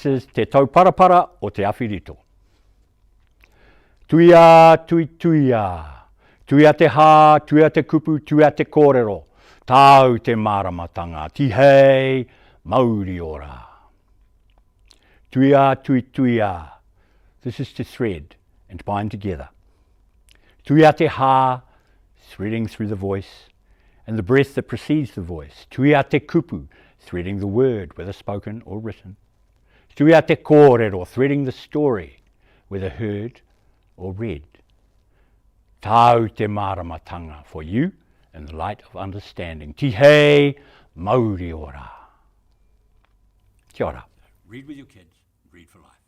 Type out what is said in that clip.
This is Te Tauparapara o Te Awhi Rito. Tuia, tui tuia. Tuia te hā, tuia te kupu, tuia te kōrero. Tau te māramatanga. Tīhei, mauri ora. Tuia, tui tuia. This is to thread and bind together. Tuia te hā, threading through the voice, and the breath that precedes the voice. Tuia te kupu, threading the word, whether spoken or written. Tuia te kōrero, threading the story, whether heard or read. Tau te māramatanga, for you in the light of understanding. Tīhei, mauri ora. Kia ora. Read with your kids, read for life.